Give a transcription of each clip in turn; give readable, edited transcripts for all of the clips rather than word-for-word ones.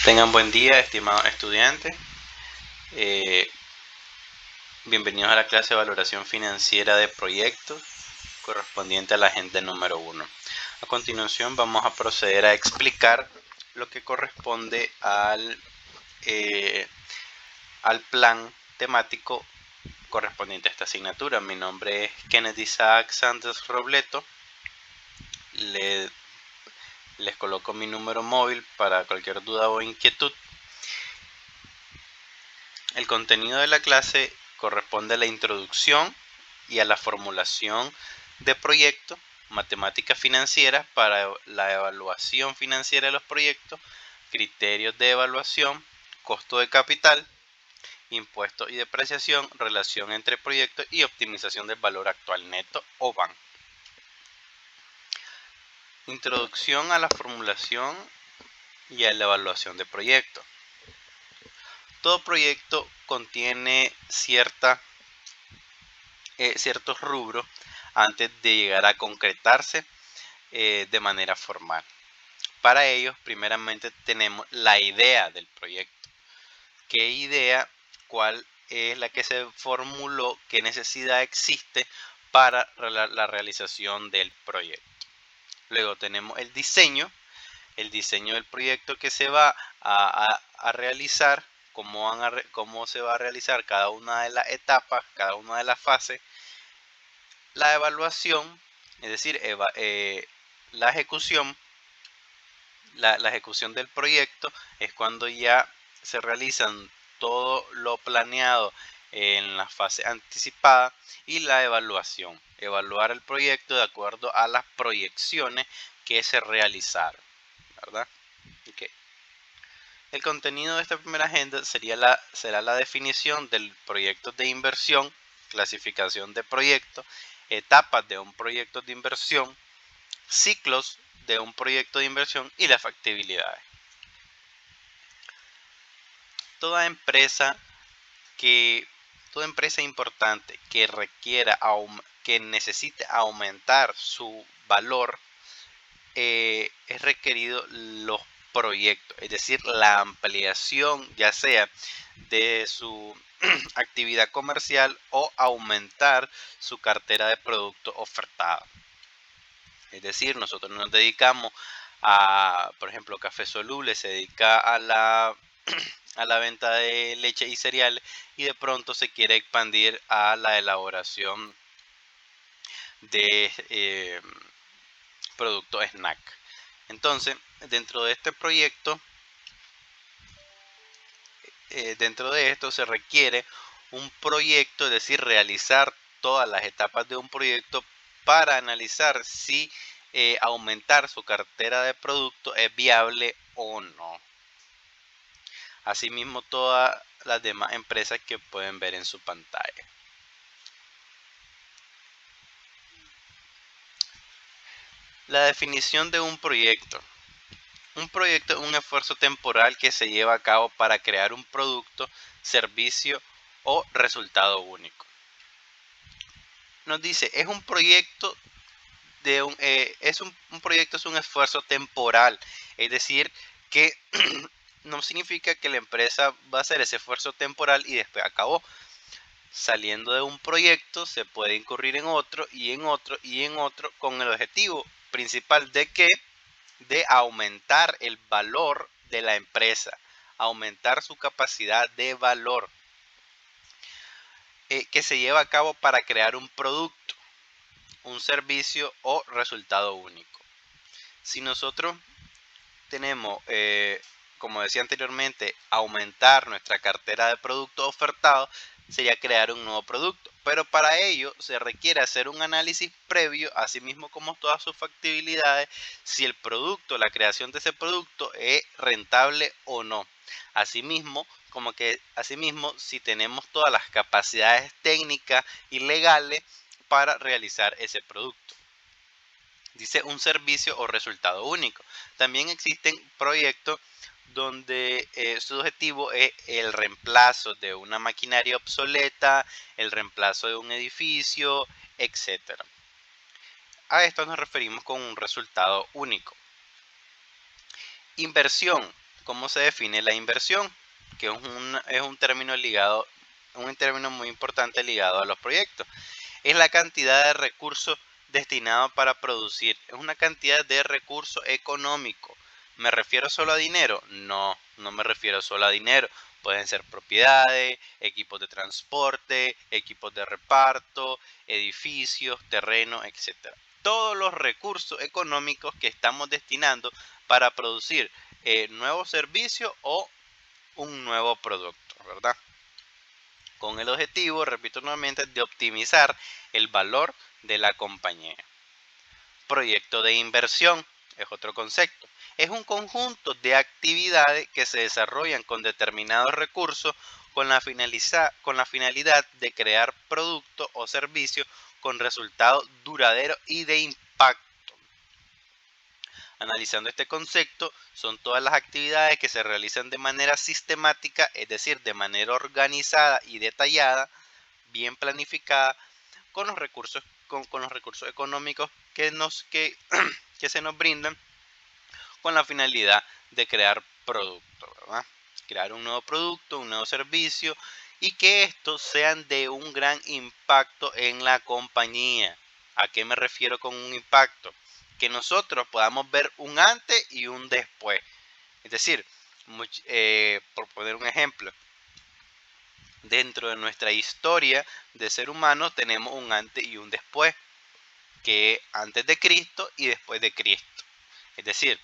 Tengan buen día, estimados estudiantes. Bienvenidos a la clase de valoración financiera de proyectos correspondiente a la agenda número 1. A continuación vamos a proceder a explicar lo que corresponde al plan temático correspondiente a esta asignatura. Mi nombre es Kenneth Isaac Santos Robleto. Les coloco mi número móvil para cualquier duda o inquietud. El contenido de la clase corresponde a la introducción y a la formulación de proyectos, matemáticas financieras para la evaluación financiera de los proyectos, criterios de evaluación, costo de capital, impuestos y depreciación, relación entre proyectos y optimización del valor actual neto o VAN. Introducción a la formulación y a la evaluación de proyectos. Todo proyecto contiene ciertos rubros antes de llegar a concretarse de manera formal. Para ello, primeramente tenemos la idea del proyecto. ¿Qué idea? ¿Cuál es la que se formuló? ¿Qué necesidad existe para la realización del proyecto? Luego tenemos el diseño del proyecto que se va a realizar, cómo se va a realizar cada una de las etapas, cada una de las fases. La evaluación, es decir, la ejecución. La ejecución del proyecto es cuando ya se realizan todo lo planeado en la fase anticipada, y la evaluación, evaluar el proyecto de acuerdo a las proyecciones que se realizaron, ¿verdad? Okay. El contenido de esta primera agenda será la definición del proyecto de inversión, clasificación de proyectos, etapas de un proyecto de inversión, ciclos de un proyecto de inversión y las factibilidades. Toda empresa importante que necesite aumentar su valor, es requerido los proyectos, es decir, la ampliación ya sea de su actividad comercial o aumentar su cartera de productos ofertados. Es decir, nosotros nos dedicamos por ejemplo, Café Soluble se dedica a la venta de leche y cereales, y de pronto se quiere expandir a la elaboración de productos snack. Entonces, dentro de este proyecto, dentro de esto se requiere un proyecto, es decir, realizar todas las etapas de un proyecto para analizar si aumentar su cartera de productos es viable o no. Asimismo, todas las demás empresas que pueden ver en su pantalla. La definición de un proyecto. Un proyecto es un esfuerzo temporal que se lleva a cabo para crear un producto, servicio o resultado único. Nos dice, es un proyecto es un esfuerzo temporal, es decir, que no significa que la empresa va a hacer ese esfuerzo temporal y después acabó. Saliendo de un proyecto se puede incurrir en otro y en otro y en otro, con el objetivo principal de aumentar el valor de la empresa, aumentar su capacidad de valor, que se lleva a cabo para crear un producto, un servicio o resultado único. Si nosotros tenemos, como decía anteriormente, aumentar nuestra cartera de productos ofertados, sería crear un nuevo producto. Pero para ello se requiere hacer un análisis previo, así mismo como todas sus factibilidades, si el producto, la creación de ese producto es rentable o no. Asimismo, si tenemos todas las capacidades técnicas y legales para realizar ese producto. Dice un servicio o resultado único. También existen proyectos donde su objetivo es el reemplazo de una maquinaria obsoleta, el reemplazo de un edificio, etc. A esto nos referimos con un resultado único. Inversión. cómo se define la inversión, que es un término ligado, un término muy importante ligado a los proyectos. Es la cantidad de recursos destinados para producir. Es una cantidad de recursos económicos. ¿Me refiero solo a dinero? No, no me refiero solo a dinero. Pueden ser propiedades, equipos de transporte, equipos de reparto, edificios, terrenos, etc. Todos los recursos económicos que estamos destinando para producir nuevos servicios o un nuevo producto, ¿verdad? Con el objetivo, repito nuevamente, de optimizar el valor de la compañía. Proyecto de inversión es otro concepto. Es un conjunto de actividades que se desarrollan con determinados recursos con la finalidad de crear productos o servicios con resultados duraderos y de impacto. Analizando este concepto, son todas las actividades que se realizan de manera sistemática, es decir, de manera organizada y detallada, bien planificada, con los recursos, con los recursos económicos que se nos brindan con la finalidad de crear productos, ¿verdad? Crear un nuevo producto, un nuevo servicio y que estos sean de un gran impacto en la compañía. ¿A qué me refiero con un impacto? Que nosotros podamos ver un antes y un después. Es decir, por poner un ejemplo, dentro de nuestra historia de ser humano tenemos un antes y un después, que antes de Cristo y después de Cristo. Es decir,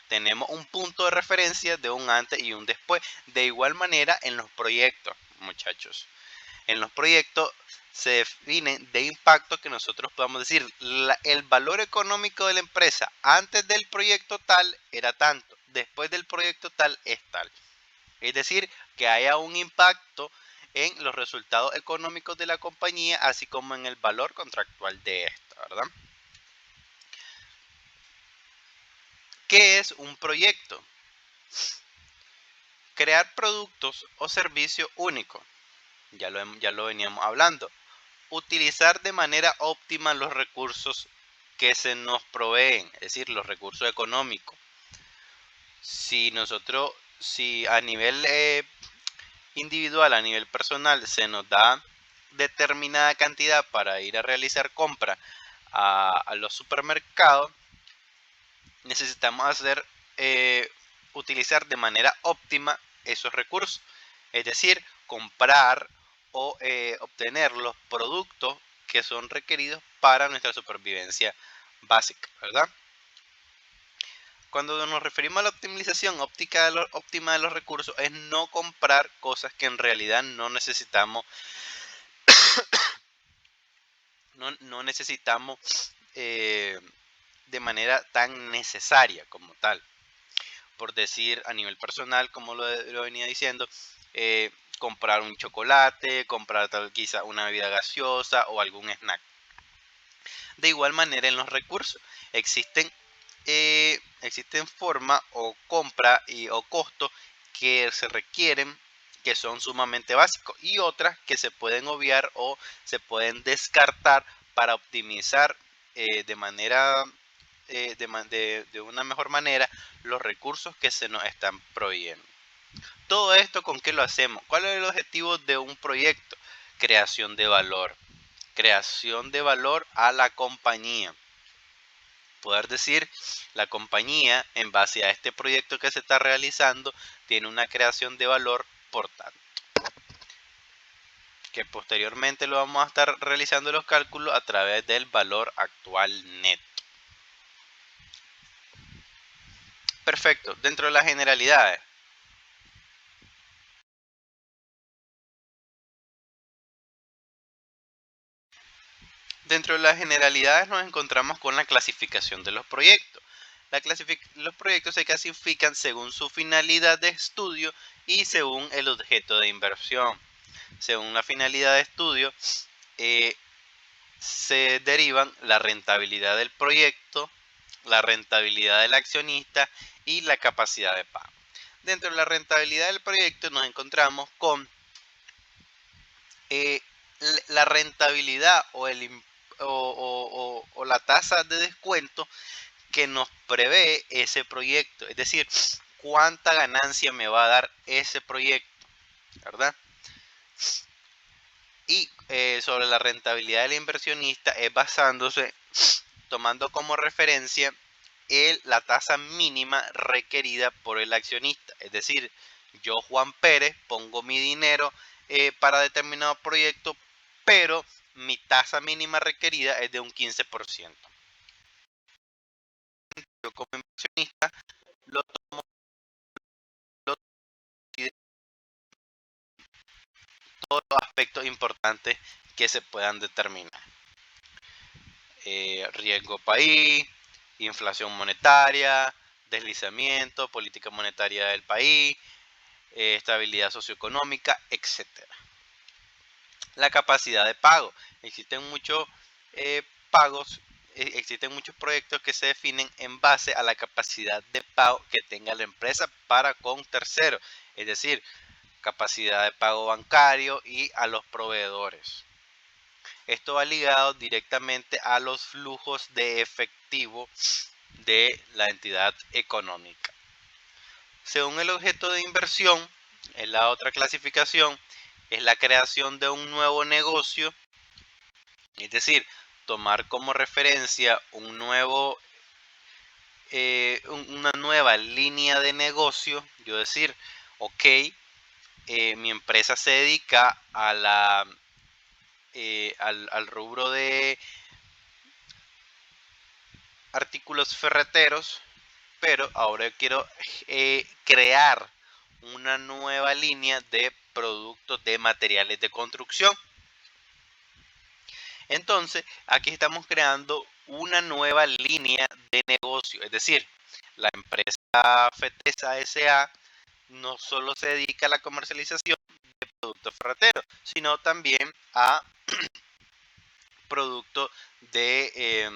tenemos un punto de referencia de un antes y un después. De igual manera en los proyectos, muchachos. En los proyectos se definen de impacto que nosotros podamos decir el valor económico de la empresa antes del proyecto tal era tanto, después del proyecto tal es tal. Es decir, que haya un impacto en los resultados económicos de la compañía, así como en el valor contractual de esta, ¿verdad? ¿Qué es un proyecto? Crear productos o servicios únicos. Ya lo veníamos hablando. Utilizar de manera óptima los recursos que se nos proveen, es decir, los recursos económicos. Si a nivel individual, a nivel personal, se nos da determinada cantidad para ir a realizar compras a los supermercados, necesitamos utilizar de manera óptima esos recursos. Es decir, comprar o obtener los productos que son requeridos para nuestra supervivencia básica, ¿verdad? Cuando nos referimos a la optimización óptima de los recursos, es no comprar cosas que en realidad no necesitamos, no necesitamos de manera tan necesaria como tal. Por decir a nivel personal, como lo venía diciendo, comprar un chocolate, comprar quizá una bebida gaseosa o algún snack. De igual manera en los recursos existen formas o compra o costos que se requieren, que son sumamente básicos, y otras que se pueden obviar o se pueden descartar para optimizar de manera de una mejor manera los recursos que se nos están proveyendo. Todo esto, ¿con qué lo hacemos? ¿Cuál es el objetivo de un proyecto? Creación de valor. Creación de valor a la compañía. Poder decir, la compañía, en base a este proyecto que se está realizando, tiene una creación de valor por tanto. Que posteriormente lo vamos a estar realizando los cálculos a través del valor actual neto. Perfecto, dentro de las generalidades. Dentro de las generalidades nos encontramos con la clasificación de los proyectos. Los proyectos se clasifican según su finalidad de estudio y según el objeto de inversión. Según la finalidad de estudio, se derivan la rentabilidad del proyecto, la rentabilidad del accionista y la capacidad de pago. Dentro de la rentabilidad del proyecto nos encontramos con eh, la rentabilidad o la tasa de descuento que nos prevé ese proyecto. Es decir, cuánta ganancia me va a dar ese proyecto, ¿verdad? Y sobre la rentabilidad del inversionista es basándose, tomando como referencia la tasa mínima requerida por el accionista. Es decir, yo, Juan Pérez, pongo mi dinero para determinado proyecto, pero mi tasa mínima requerida es de un 15%. Yo como inversionista lo tomo y todos los aspectos importantes que se puedan determinar. Riesgo país, inflación monetaria, deslizamiento, política monetaria del país, estabilidad socioeconómica, etc. La capacidad de pago. Existen muchos pagos, existen muchos proyectos que se definen en base a la capacidad de pago que tenga la empresa para con terceros, es decir, capacidad de pago bancario y a los proveedores. Esto va ligado directamente a los flujos de efectivo de la entidad económica. Según el objeto de inversión, en la otra clasificación, es la creación de un nuevo negocio, es decir, tomar como referencia una nueva línea de negocio. Yo decir, ok, mi empresa se dedica a al rubro de artículos ferreteros, pero ahora quiero crear una nueva línea de productos de materiales de construcción. Entonces, aquí estamos creando una nueva línea de negocio, es decir, la empresa FETESA S.A. no solo se dedica a la comercialización de productos ferreteros, sino también a productos de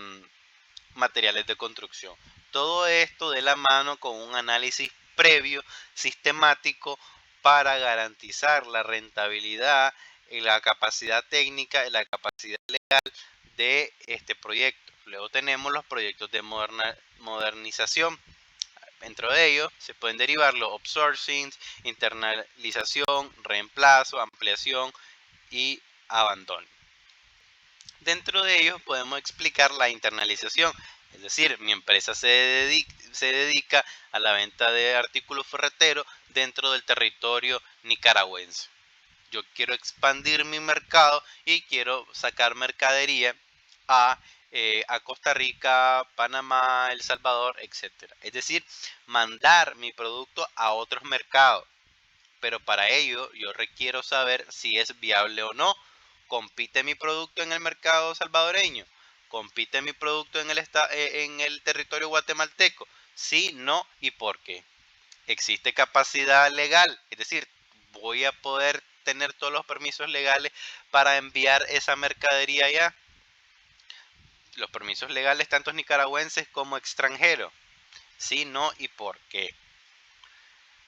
materiales de construcción. Todo esto de la mano con un análisis previo, sistemático, para garantizar la rentabilidad y la capacidad técnica y la capacidad legal de este proyecto. Luego tenemos los proyectos de modernización. Dentro de ellos se pueden derivar los outsourcing, internalización, reemplazo, ampliación y abandono. Dentro de ellos podemos explicar la internalización, es decir, mi empresa se dedica a la venta de artículos ferreteros dentro del territorio nicaragüense. Yo quiero expandir mi mercado y quiero sacar mercadería a Costa Rica, Panamá, El Salvador, etc. Es decir, mandar mi producto a otros mercados. Pero para ello yo requiero saber si es viable o no. ¿Compite mi producto en el mercado salvadoreño? ¿Compite mi producto en el territorio guatemalteco? Sí, no y por qué. ¿Existe capacidad legal? Es decir, voy a poder tener todos los permisos legales para enviar esa mercadería allá. Los permisos legales tanto nicaragüenses como extranjeros. Sí, no y por qué.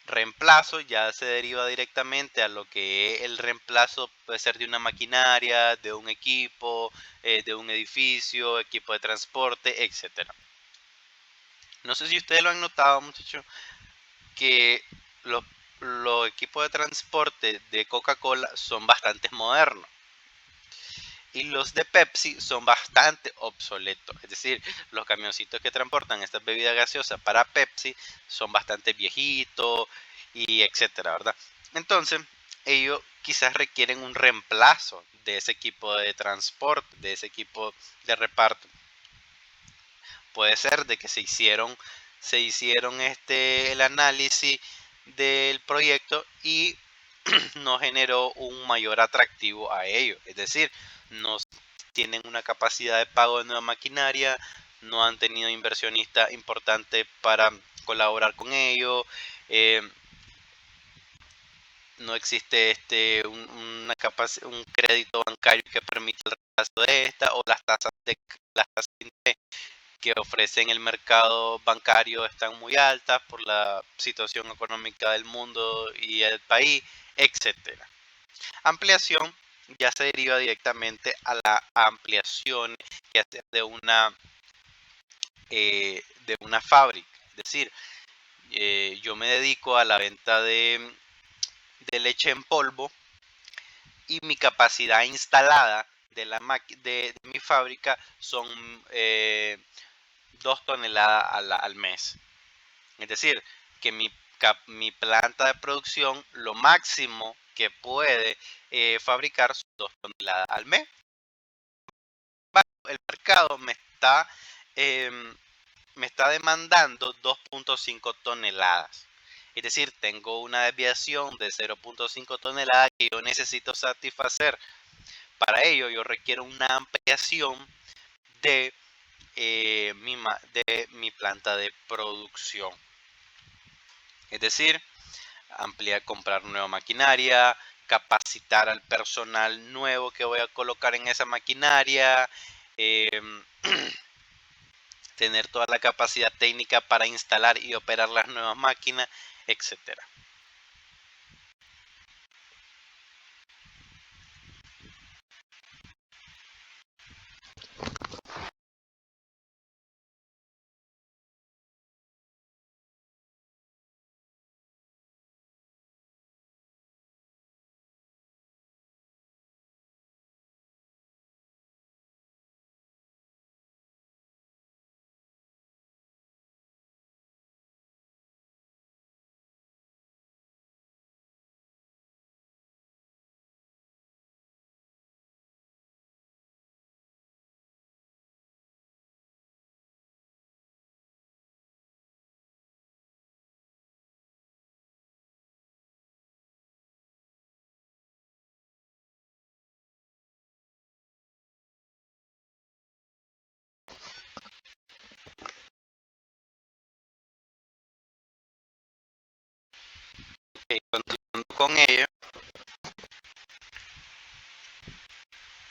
Reemplazo ya se deriva directamente a lo que es el reemplazo, puede ser de una maquinaria, de un equipo, de un edificio, equipo de transporte, etcétera. No sé si ustedes lo han notado, muchachos, que los equipos de transporte de Coca-Cola son bastante modernos y los de Pepsi son bastante obsoletos. Es decir, los camioncitos que transportan estas bebidas gaseosas para Pepsi son bastante viejitos y etcétera, ¿verdad? Entonces, ellos quizás requieren un reemplazo de ese equipo de transporte, de ese equipo de reparto. Puede ser de que se hicieron el análisis del proyecto y no generó un mayor atractivo a ellos. Es decir, no tienen una capacidad de pago de nueva maquinaria, no han tenido inversionistas importantes para colaborar con ellos, no existe un crédito bancario que permita el reemplazo de esta, o las tasas de interés que ofrecen el mercado bancario están muy altas por la situación económica del mundo y el país, etcétera. Ampliación ya se deriva directamente a la ampliación que hace de una fábrica. Es decir, yo me dedico a la venta de leche en polvo y mi capacidad instalada de mi fábrica son 2 toneladas al mes. Es decir, que mi planta de producción lo máximo que puede fabricar son 2 toneladas al mes. El mercado me está demandando 2.5 toneladas. Es decir, tengo una desviación de 0.5 toneladas que yo necesito satisfacer. Para ello, yo requiero una ampliación de, de mi planta de producción. Es decir, comprar nueva maquinaria, capacitar al personal nuevo que voy a colocar en esa maquinaria, tener toda la capacidad técnica para instalar y operar las nuevas máquinas, etcétera. Okay,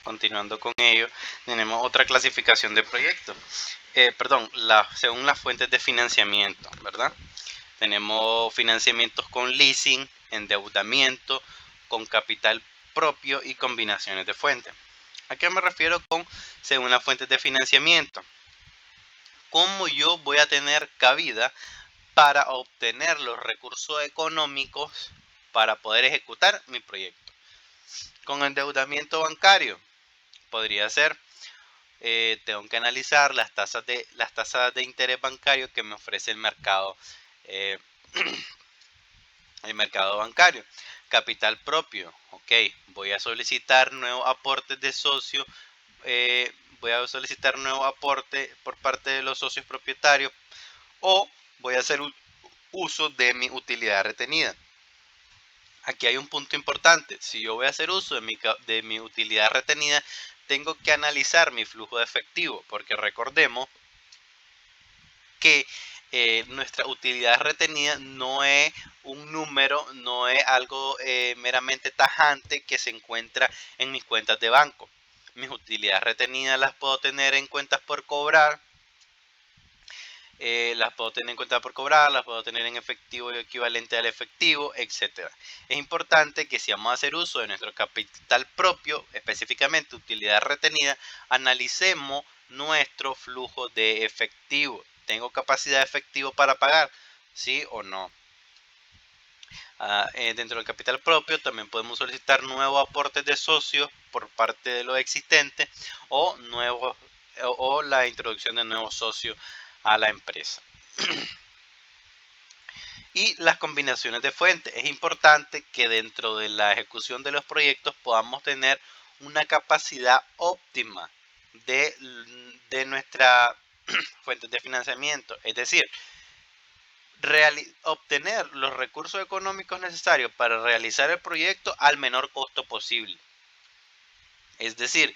continuando con ello, tenemos otra clasificación de proyectos. Según las fuentes de financiamiento, ¿verdad? Tenemos financiamientos con leasing, endeudamiento, con capital propio y combinaciones de fuentes. ¿A qué me refiero con según las fuentes de financiamiento? ¿Cómo yo voy a tener cabida para obtener los recursos económicos para poder ejecutar mi proyecto? Con endeudamiento bancario podría ser, tengo que analizar las tasas de interés bancario que me ofrece eh, el mercado bancario. Capital propio, ok, voy a solicitar nuevos aportes de socio, voy a solicitar nuevo aporte por parte de los socios propietarios o voy a hacer uso de mi utilidad retenida. Aquí hay un punto importante. Si yo voy a hacer uso de mi utilidad retenida, tengo que analizar mi flujo de efectivo, porque recordemos que nuestra utilidad retenida no es un número, no es algo meramente tajante que se encuentra en mis cuentas de banco. Mis utilidades retenidas las puedo tener en cuentas por cobrar, las puedo tener en cuenta por cobrar, las puedo tener en efectivo y equivalente al efectivo, etcétera. Es importante que si vamos a hacer uso de nuestro capital propio, específicamente utilidad retenida, analicemos nuestro flujo de efectivo. ¿Tengo capacidad de efectivo para pagar? ¿Sí o no? Dentro del capital propio también podemos solicitar nuevos aportes de socios por parte de los existentes o la introducción de nuevos socios a la empresa. Y las combinaciones de fuentes. Es importante que dentro de la ejecución de los proyectos podamos tener una capacidad óptima de nuestra fuente de financiamiento. Es decir, obtener los recursos económicos necesarios para realizar el proyecto al menor costo posible. Es decir,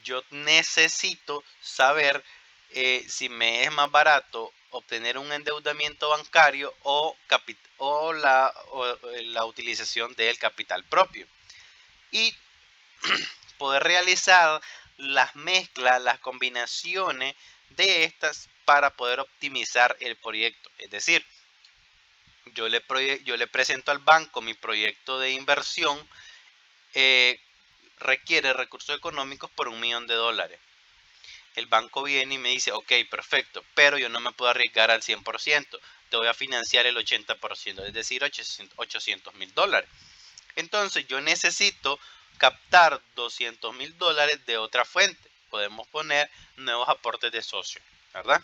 yo necesito saber si me es más barato obtener un endeudamiento bancario o la utilización del capital propio. Y poder realizar las mezclas, las combinaciones de estas para poder optimizar el proyecto. Es decir, yo le presento al banco mi proyecto de inversión, requiere recursos económicos por $1 millón. el banco viene y me dice, ok, perfecto, pero yo no me puedo arriesgar al 100%, te voy a financiar el 80%, es decir, $800,000. Entonces yo necesito captar $200,000 de otra fuente. Podemos poner nuevos aportes de socio, ¿verdad?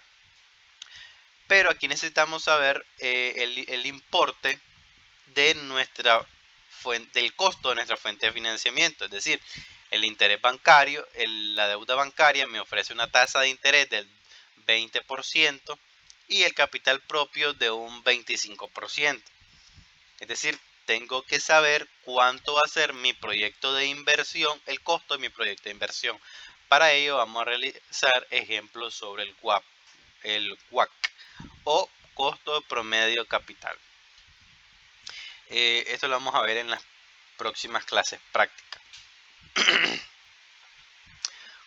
Pero aquí necesitamos saber el importe de nuestra fuente, del costo de nuestra fuente de financiamiento, es decir, el interés bancario, la deuda bancaria me ofrece una tasa de interés del 20% y el capital propio de un 25%. Es decir, tengo que saber cuánto va a ser mi proyecto de inversión, el costo de mi proyecto de inversión. Para ello vamos a realizar ejemplos sobre el WACC o costo de promedio capital. Esto lo vamos a ver en las próximas clases prácticas.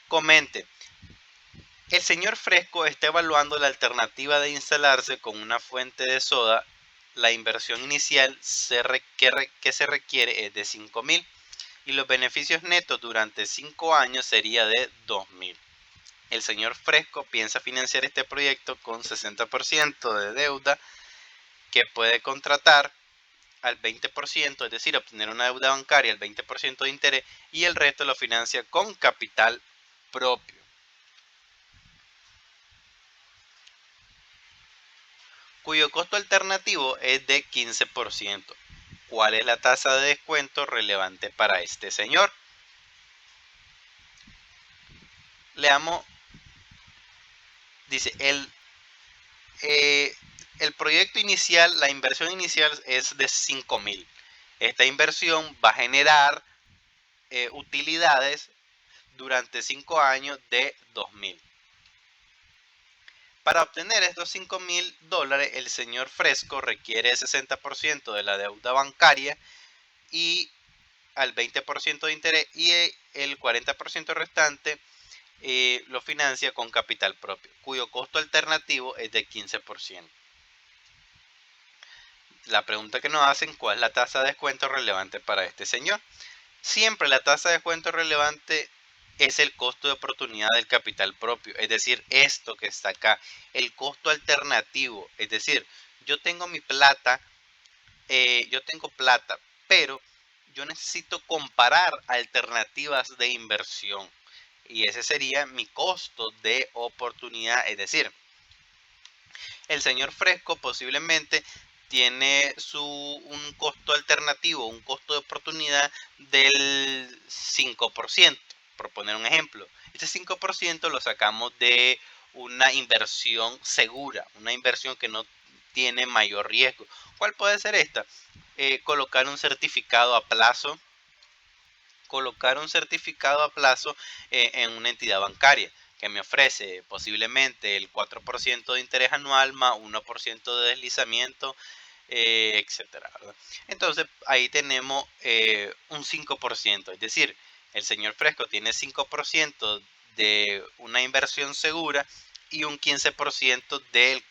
Comente. El señor Fresco está evaluando la alternativa de instalarse con una fuente de soda. La inversión inicial que se requiere es de 5,000 y los beneficios netos durante 5 años sería de 2,000. El señor Fresco piensa financiar este proyecto con 60% de deuda que puede contratar al 20%, es decir, obtener una deuda bancaria al 20% de interés, y el resto lo financia con capital propio, cuyo costo alternativo es de 15%. ¿Cuál es la tasa de descuento relevante para este señor? Leamos, dice, el proyecto inicial, la inversión inicial es de 5,000. Esta inversión va a generar utilidades durante 5 años de 2,000. Para obtener estos $5,000, el señor Fresco requiere el 60% de la deuda bancaria y al 20% de interés, y el 40% restante lo financia con capital propio, cuyo costo alternativo es de 15%. La pregunta que nos hacen, ¿cuál es la tasa de descuento relevante para este señor? Siempre la tasa de descuento relevante es el costo de oportunidad del capital propio, es decir, esto que está acá, el costo alternativo, es decir, yo tengo mi plata, pero yo necesito comparar alternativas de inversión y ese sería mi costo de oportunidad, es decir, el señor Fresco posiblemente tiene un costo alternativo, un costo de oportunidad del 5%, por poner un ejemplo. Este 5% lo sacamos de una inversión segura, una inversión que no tiene mayor riesgo. ¿Cuál puede ser esta? Colocar un certificado a plazo, en una entidad bancaria que me ofrece posiblemente el 4% de interés anual más 1% de deslizamiento, etcétera, ¿verdad? Entonces ahí tenemos un 5%, es decir, el señor Fresco tiene 5% de una inversión segura y un 15% del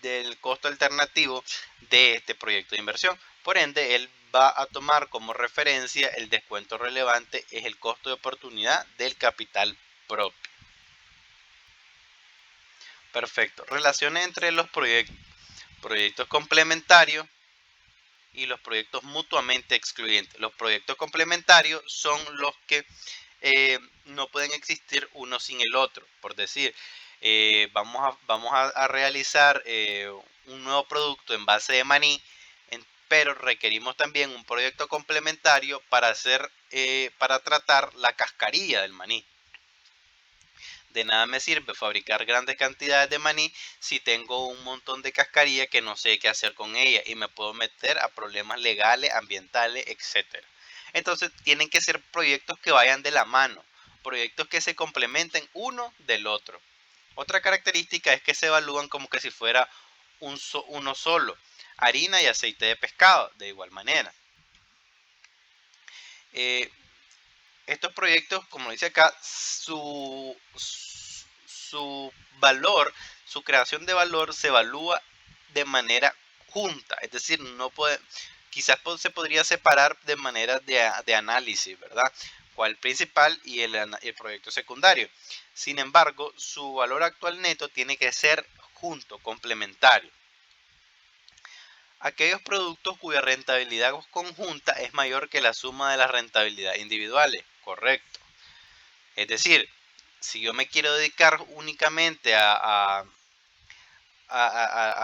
del costo alternativo de este proyecto de inversión. Por ende, él va a tomar como referencia el descuento relevante es el costo de oportunidad del capital propio. Perfecto. Relaciones entre los proyectos complementarios y los proyectos mutuamente excluyentes. Los proyectos complementarios son los que no pueden existir uno sin el otro. Por decir, vamos a realizar un nuevo producto en base de maní, pero requerimos también un proyecto complementario para tratar la cascarilla del maní. De nada me sirve fabricar grandes cantidades de maní si tengo un montón de cascarilla que no sé qué hacer con ella y me puedo meter a problemas legales, ambientales, etc. Entonces tienen que ser proyectos que vayan de la mano, proyectos que se complementen uno del otro. Otra característica es que se evalúan como que si fuera uno solo, harina y aceite de pescado, de igual manera. Estos proyectos, como dice acá, su valor, su creación de valor se evalúa de manera junta, es decir, quizás se podría separar de manera de análisis, ¿verdad? cual principal y el proyecto secundario. Sin embargo, su valor actual neto tiene que ser junto, complementario. Aquellos productos cuya rentabilidad conjunta es mayor que la suma de las rentabilidades individuales. Correcto. Es decir, si yo me quiero dedicar únicamente a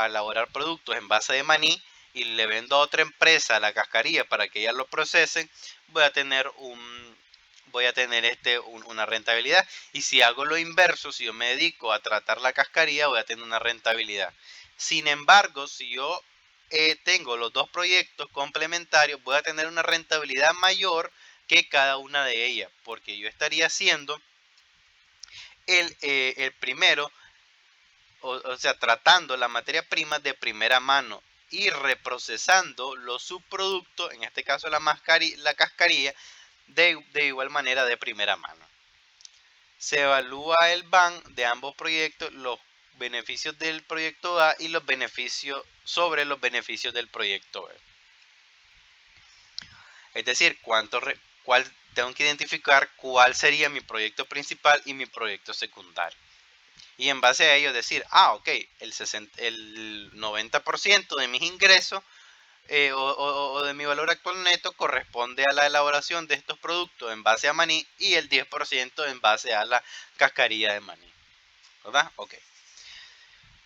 elaborar productos en base de maní y le vendo a otra empresa la cascarilla para que ellas lo procesen, voy a tener una rentabilidad. Y si hago lo inverso, si yo me dedico a tratar la cascarilla, voy a tener una rentabilidad. Sin embargo, si yo tengo los dos proyectos complementarios, voy a tener una rentabilidad mayor que cada una de ellas, porque yo estaría haciendo el primero, o sea, tratando la materia prima de primera mano y reprocesando los subproductos, en este caso la cascarilla, de igual manera de primera mano. Se evalúa el BAN de ambos proyectos, los beneficios del proyecto A y los beneficios sobre los beneficios del proyecto B. Es decir, tengo que identificar cuál sería mi proyecto principal y mi proyecto secundario. Y en base a ello decir, ok, el 90% de mis ingresos o de mi valor actual neto corresponde a la elaboración de estos productos en base a maní y el 10% en base a la cascarilla de maní. ¿Verdad? Ok.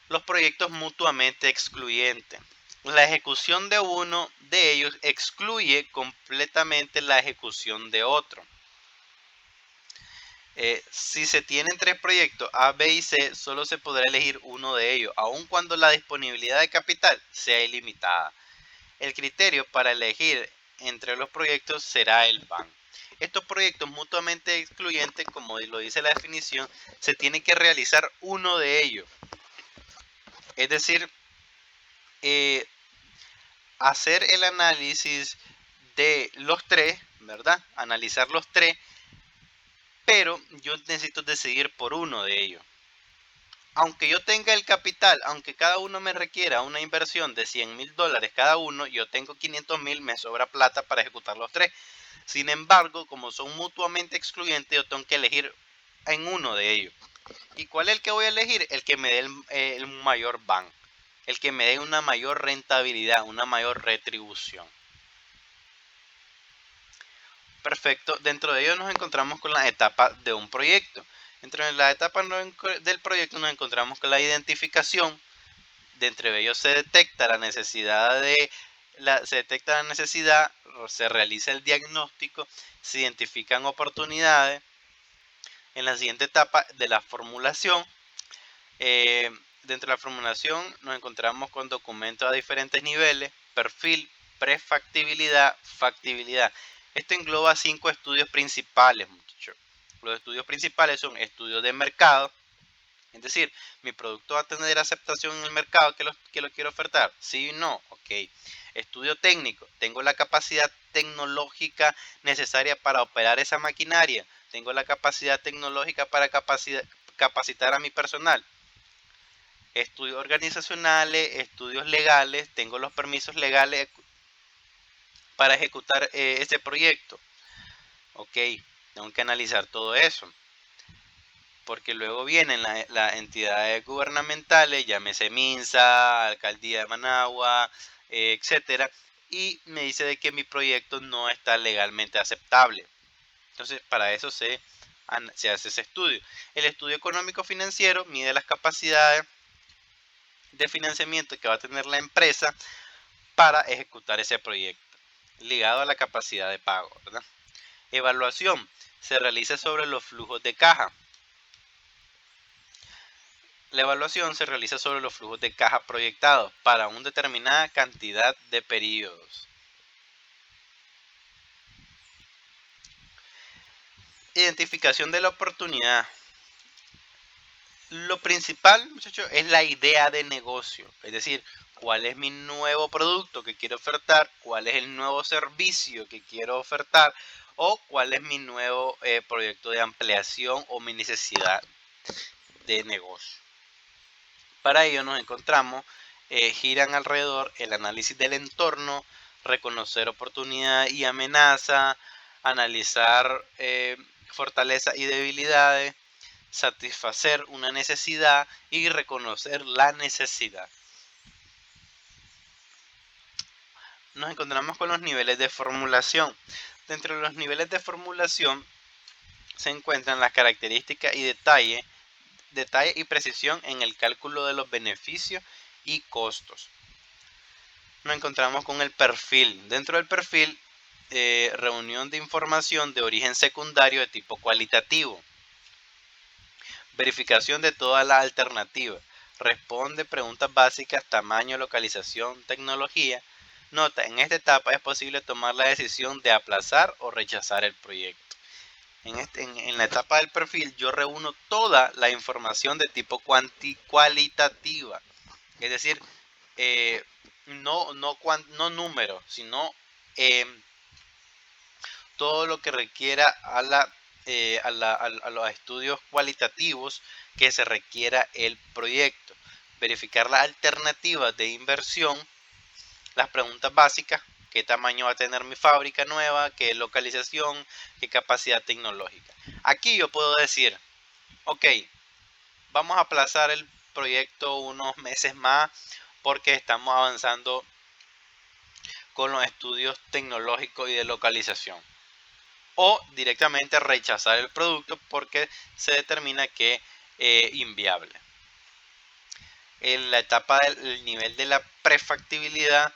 Los proyectos mutuamente excluyentes. La ejecución de uno de ellos excluye completamente la ejecución de otro. Si se tienen tres proyectos A, B y C, solo se podrá elegir uno de ellos, aun cuando la disponibilidad de capital sea ilimitada. El criterio para elegir entre los proyectos será el BAN. Estos proyectos mutuamente excluyentes, como lo dice la definición, se tiene que realizar uno de ellos. Es decir, hacer el análisis de los tres, ¿verdad? Analizar los tres, pero yo necesito decidir por uno de ellos. Aunque yo tenga el capital, aunque cada uno me requiera una inversión de $100,000 cada uno, yo tengo 500,000, me sobra plata para ejecutar los tres. Sin embargo, como son mutuamente excluyentes, yo tengo que elegir en uno de ellos. ¿Y cuál es el que voy a elegir? El que me dé el mayor BAN, el que me dé una mayor rentabilidad, una mayor retribución. Perfecto, dentro de ello nos encontramos con las etapas de un proyecto. Dentro de las etapas del proyecto nos encontramos con la identificación. Dentro de ello se detecta la necesidad, se realiza el diagnóstico, se identifican oportunidades. En la siguiente etapa de la formulación, dentro de la formulación nos encontramos con documentos a diferentes niveles: perfil, prefactibilidad, factibilidad. Esto engloba 5 estudios principales, muchachos. Los estudios principales son estudios de mercado, es decir, mi producto va a tener aceptación en el mercado que lo quiero ofertar. ¿Sí o no? Ok. Estudio técnico. Tengo la capacidad tecnológica necesaria para operar esa maquinaria. Tengo la capacidad tecnológica para capacitar a mi personal. Estudios organizacionales, estudios legales. Tengo los permisos legales para ejecutar ese proyecto. Ok. Tengo que analizar todo eso. Porque luego vienen las entidades gubernamentales, llámese MINSA, Alcaldía de Managua, etcétera, y me dice de que mi proyecto no está legalmente aceptable. Entonces, para eso se hace ese estudio. El estudio económico financiero mide las capacidades de financiamiento que va a tener la empresa para ejecutar ese proyecto, ligado a la capacidad de pago, ¿verdad? Evaluación se realiza sobre los flujos de caja. La evaluación se realiza sobre los flujos de caja proyectados para una determinada cantidad de periodos. Identificación de la oportunidad. Lo principal, muchachos, es la idea de negocio. Es decir, cuál es mi nuevo producto que quiero ofertar, cuál es el nuevo servicio que quiero ofertar o cuál es mi nuevo proyecto de ampliación o mi necesidad de negocio. Para ello nos encontramos, giran alrededor el análisis del entorno, reconocer oportunidad y amenaza, analizar fortalezas y debilidades, satisfacer una necesidad y reconocer la necesidad. Nos encontramos con los niveles de formulación. Dentro de los niveles de formulación se encuentran las características y detalle y precisión en el cálculo de los beneficios y costos. Nos encontramos con el perfil. Dentro del perfil, reunión de información de origen secundario de tipo cualitativo. Verificación de todas las alternativas. Responde preguntas básicas, tamaño, localización, tecnología. Nota, en esta etapa es posible tomar la decisión de aplazar o rechazar el proyecto. En la etapa del perfil yo reúno toda la información de tipo cualitativa. Es decir, no números, sino todo lo que requiera a los estudios cualitativos que se requiera el proyecto. Verificar las alternativas de inversión, las preguntas básicas: qué tamaño va a tener mi fábrica nueva, qué localización, qué capacidad tecnológica. Aquí yo puedo decir, ok, vamos a aplazar el proyecto unos meses más porque estamos avanzando con los estudios tecnológicos y de localización. O directamente rechazar el producto porque se determina que es inviable. En la etapa del nivel de la prefactibilidad,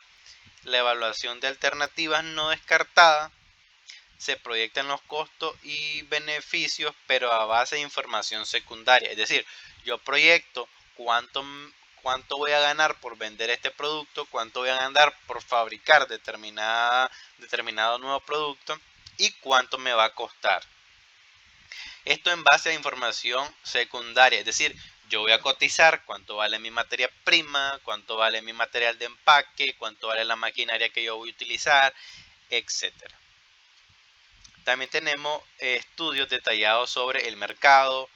la evaluación de alternativas no descartadas, se proyectan los costos y beneficios, pero a base de información secundaria. Es decir, yo proyecto cuánto voy a ganar por vender este producto, cuánto voy a ganar por fabricar determinado nuevo producto y cuánto me va a costar. Esto en base a información secundaria, es decir, yo voy a cotizar cuánto vale mi materia prima, cuánto vale mi material de empaque, cuánto vale la maquinaria que yo voy a utilizar, etcétera. También tenemos estudios detallados sobre el mercado,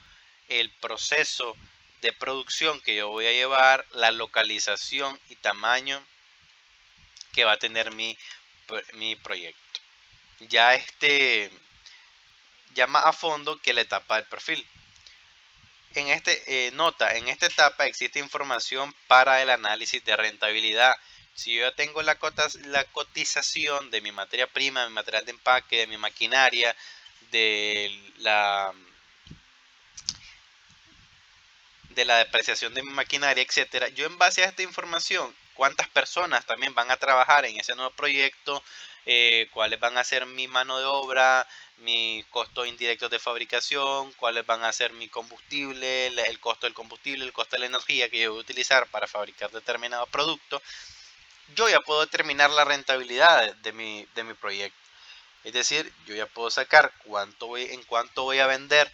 el proceso de producción que yo voy a llevar, la localización y tamaño que va a tener mi proyecto. Ya más a fondo que la etapa del perfil. En esta etapa existe información para el análisis de rentabilidad. Si yo ya tengo la cotización de mi materia prima, de mi material de empaque, de mi maquinaria, de la depreciación de mi maquinaria, etcétera, yo en base a esta información, cuántas personas también van a trabajar en ese nuevo proyecto, cuáles van a ser mi mano de obra, mis costos indirectos de fabricación, cuáles van a ser mi combustible, el costo del combustible, el costo de la energía que yo voy a utilizar para fabricar determinado producto, yo ya puedo determinar la rentabilidad de mi proyecto. Es decir, yo ya puedo sacar en cuánto voy a vender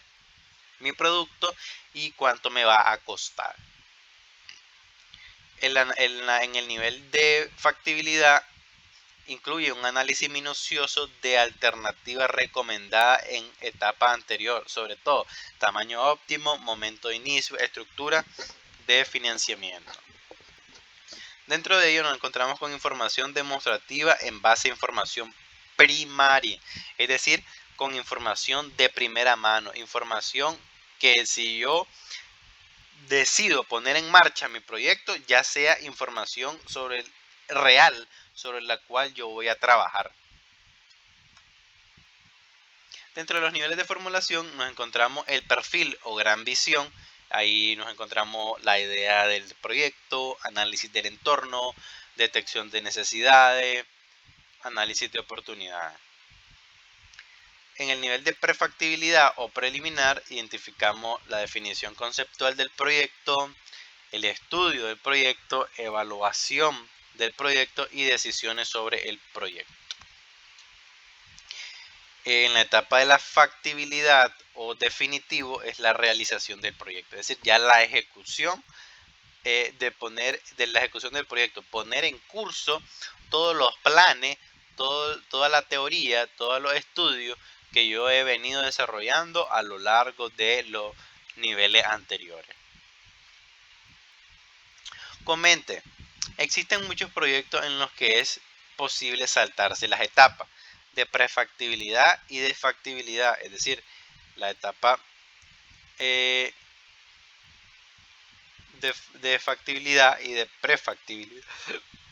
mi producto y cuánto me va a costar. En el nivel de factibilidad incluye un análisis minucioso de alternativas recomendadas en etapa anterior, sobre todo tamaño óptimo, momento de inicio, estructura de financiamiento. Dentro de ello nos encontramos con información demostrativa en base a información primaria, es decir, con información de primera mano, información que si yo decido poner en marcha mi proyecto, ya sea información real sobre la cual yo voy a trabajar. Dentro de los niveles de formulación nos encontramos el perfil o gran visión. Ahí nos encontramos la idea del proyecto, análisis del entorno, detección de necesidades, análisis de oportunidades. En el nivel de prefactibilidad o preliminar identificamos la definición conceptual del proyecto, el estudio del proyecto, evaluación del proyecto y decisiones sobre el proyecto. En la etapa de la factibilidad o definitivo es la realización del proyecto, es decir, ya la ejecución de la ejecución del proyecto, poner en curso todos los planes, toda la teoría, todos los estudios que yo he venido desarrollando a lo largo de los niveles anteriores. Comente, existen muchos proyectos en los que es posible saltarse las etapas. de prefactibilidad y de factibilidad, es decir, la etapa de factibilidad y de prefactibilidad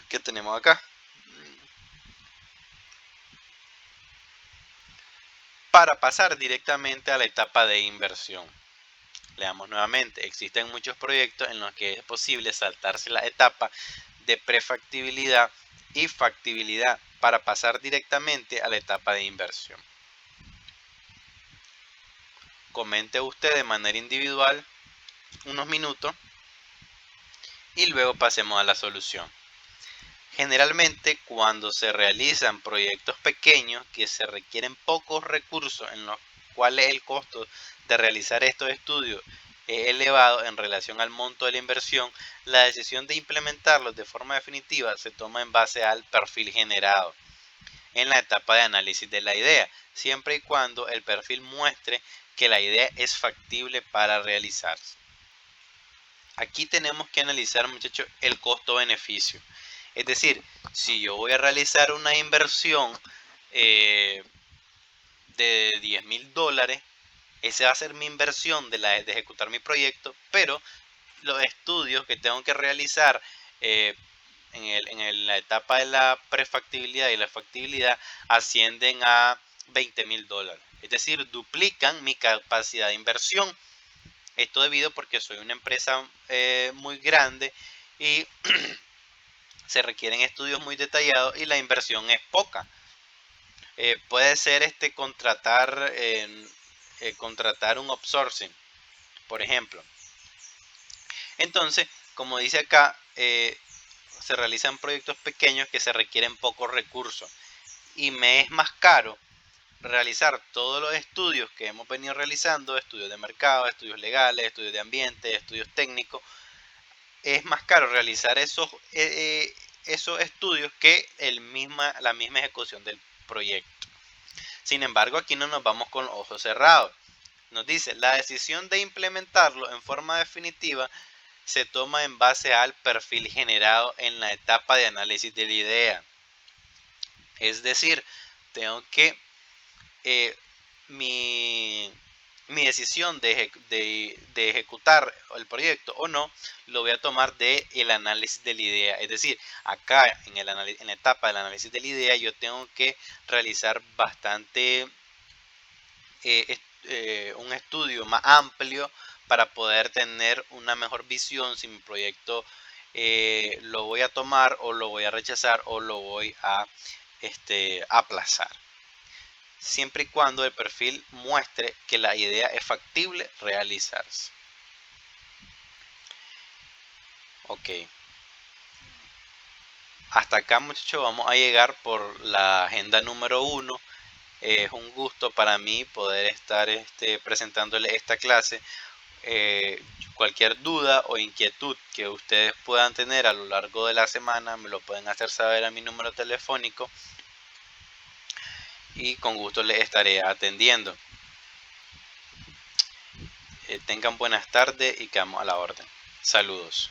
que tenemos acá. Para pasar directamente a la etapa de inversión. Leamos nuevamente, existen muchos proyectos en los que es posible saltarse la etapa de prefactibilidad y factibilidad para pasar directamente a la etapa de inversión. Comente usted de manera individual unos minutos y luego pasemos a la solución. Generalmente, cuando se realizan proyectos pequeños que se requieren pocos recursos, en los cuales el costo de realizar estos estudios es elevado en relación al monto de la inversión, la decisión de implementarlos de forma definitiva se toma en base al perfil generado en la etapa de análisis de la idea, siempre y cuando el perfil muestre que la idea es factible para realizarse. Aquí tenemos que analizar, muchachos, el costo-beneficio. Es decir, si yo voy a realizar una inversión de $10,000, esa va a ser mi inversión de ejecutar mi proyecto, pero los estudios que tengo que realizar en la etapa de la prefactibilidad y la factibilidad ascienden a $20,000. Es decir, duplican mi capacidad de inversión. Esto debido porque soy una empresa muy grande y se requieren estudios muy detallados y la inversión es poca. Puede ser contratar un outsourcing, por ejemplo. Entonces, como dice acá, se realizan proyectos pequeños que se requieren pocos recursos y me es más caro realizar todos los estudios que hemos venido realizando, estudios de mercado, estudios legales, estudios de ambiente, estudios técnicos. Es más caro realizar esos estudios que la misma ejecución del proyecto. Sin embargo, aquí no nos vamos con los ojos cerrados. Nos dice, la decisión de implementarlo en forma definitiva se toma en base al perfil generado en la etapa de análisis de la idea. Es decir, tengo que mi decisión de ejecutar el proyecto o no, lo voy a tomar del análisis de la idea. Es decir, acá en la etapa del análisis de la idea yo tengo que realizar bastante un estudio más amplio para poder tener una mejor visión si mi proyecto lo voy a tomar o lo voy a rechazar o lo voy a aplazar, siempre y cuando el perfil muestre que la idea es factible realizarse. Ok. Hasta acá, muchachos, vamos a llegar por la agenda número 1. Es un gusto para mí poder estar presentándole esta clase. Cualquier duda o inquietud que ustedes puedan tener a lo largo de la semana me lo pueden hacer saber a mi número telefónico y con gusto les estaré atendiendo. Tengan buenas tardes y quedamos a la orden. Saludos.